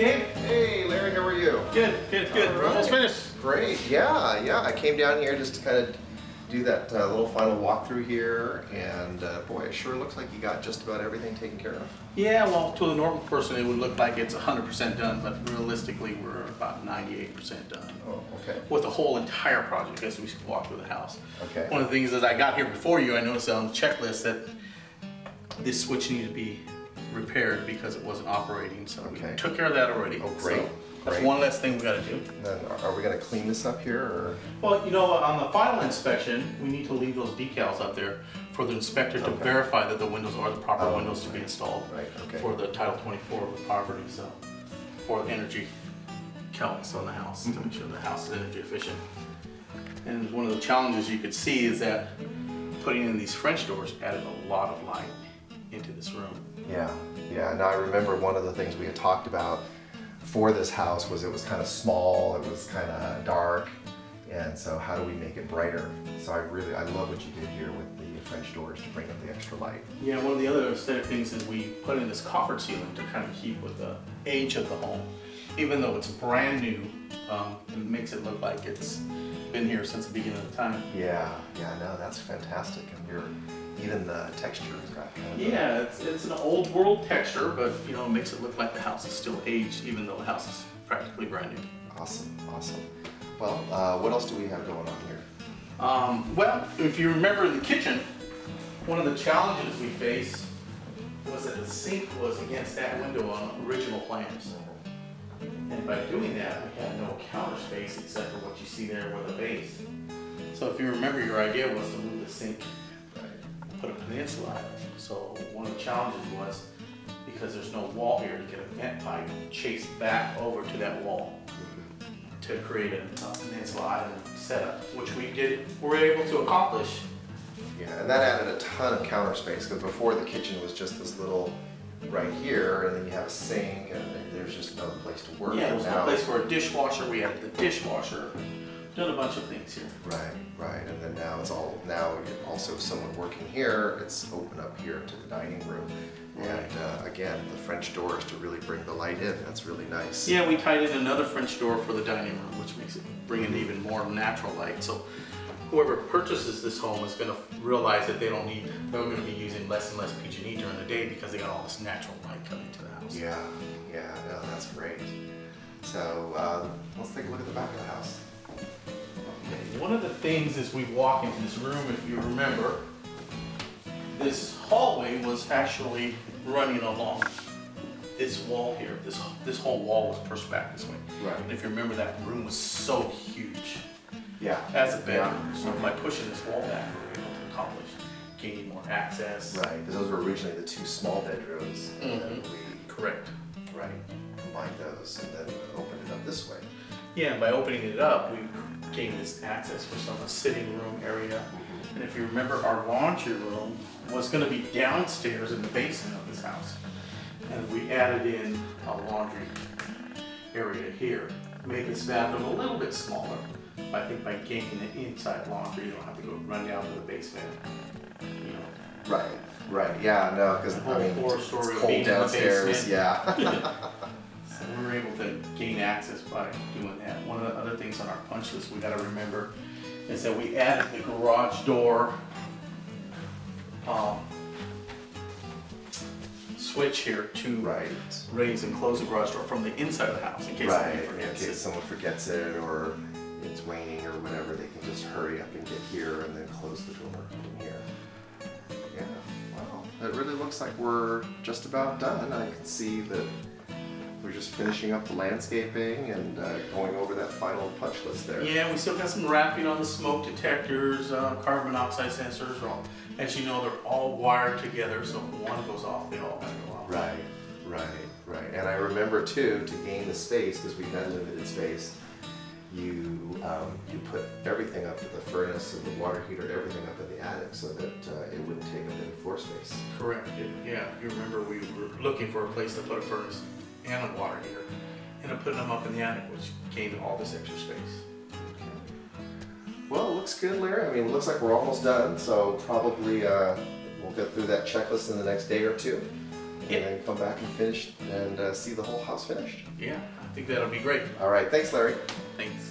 Dave. Hey, Larry, how are you? Good. We're almost finished. Great. Yeah. I came down here just to kind of do that little final walkthrough here, and boy, it sure looks like you got just about everything taken care of. Yeah, well, to a normal person, it would look like it's 100% done, but realistically, we're about 98% done. Oh, okay. With the whole entire project as we walk through the house. Okay. One of the things as I got here before you, I noticed on the checklist that this switch needed to be repaired because it wasn't operating, so we took care of that already. Oh, great. So that's one less thing we got to do. And then are we going to clean this up here, or? Well, you know, on the final inspection, we need to leave those decals up there for the inspector to verify that the windows are the proper windows to be installed for the Title 24 of the property, so for energy calcs on the house to make sure the house is energy efficient. And one of the challenges you could see is that putting in these French doors added a lot of light into this room. Yeah. Now I remember one of the things we had talked about for this house was it was kind of small, it was kind of dark, and so how do we make it brighter? So I love what you did here with the French doors to bring up the extra light. Yeah, one of the other aesthetic things is we put in this coffered ceiling to kind of keep with the age of the home. Even though it's brand new, it makes it look like it's been here since the beginning of time. Yeah, no, that's fantastic, and even the texture has got kind of it's an old world texture, but you know, it makes it look like the house is still aged, even though the house is practically brand new. Awesome. Well, what else do we have going on here? Well, if you remember in the kitchen, one of the challenges we faced was that the sink was against that window on original plans. And by doing that, we had no counter space except for what you see there with the base. So if you remember, your idea was to move the sink, put a peninsula on it. So one of the challenges was, because there's no wall here, to get a vent pipe chased back over to that wall to create a peninsula island setup, which were able to accomplish. Yeah, and that added a ton of counter space, because before the kitchen was just this little right here, and then you have a sink, and there's just no place to work. Yeah, there was no place for a dishwasher. We added the dishwasher. Done a bunch of things here. Right, and then now also someone working here, it's open up here to the dining room. And again, the French doors to really bring the light in, that's really nice. Yeah, we tied in another French door for the dining room, which makes it bring in even more natural light. So whoever purchases this home is going to realize that they're going to be using less and less PG&E during the day because they got all this natural light coming to the house. Yeah, no, that's great. So let's take a look at the back of the house. One of the things as we walk into this room, if you remember, this hallway was actually running along this wall here. This whole wall was pushed back this way. Right. And if you remember, that room was so huge. Yeah. As a bedroom. So by pushing this wall back, we were able to accomplish gaining more access. Right, because those were originally the two small bedrooms. And then we combined those and then opened it up this way. Yeah, and by opening it up, we gained this access for some sitting room area. And if you remember, our laundry room was going to be downstairs in the basement of this house. And we added in a laundry area here. Made this bathroom a little bit smaller. I think by gaining the inside laundry, you don't have to go run down to the basement. You know. Right. Yeah, no, because I mean, it's cold downstairs. Yeah. So we were able to gain access by doing that. One of the other things on our punch list we got to remember is that we added the garage door switch here to raise and close the garage door from the inside of the house in case someone forgets it or it's waning or whatever. They can just hurry up and get here and then close the door from here. Yeah, wow. It really looks like we're just about done. I can see that we're just finishing up the landscaping and going over that final punch list there. Yeah, we still got some wrapping on the smoke detectors, carbon monoxide sensors. As you know, they're all wired together, so if one goes off, they all gotta go off. Right. And I remember too, to gain the space, because we had limited space, you put everything up to the furnace and the water heater, everything up in the attic so that it wouldn't take up any floor space. Correct. Yeah, if you remember, we were looking for a place to put a furnace and a water heater, and putting them up in the attic, which gained all this extra space. Well, it looks good, Larry. I mean, it looks like we're almost done, so probably we'll get through that checklist in the next day or two. Yeah. and then come back and finish and see the whole house finished. Yeah, I think that'll be great. All right, thanks, Larry. Thanks.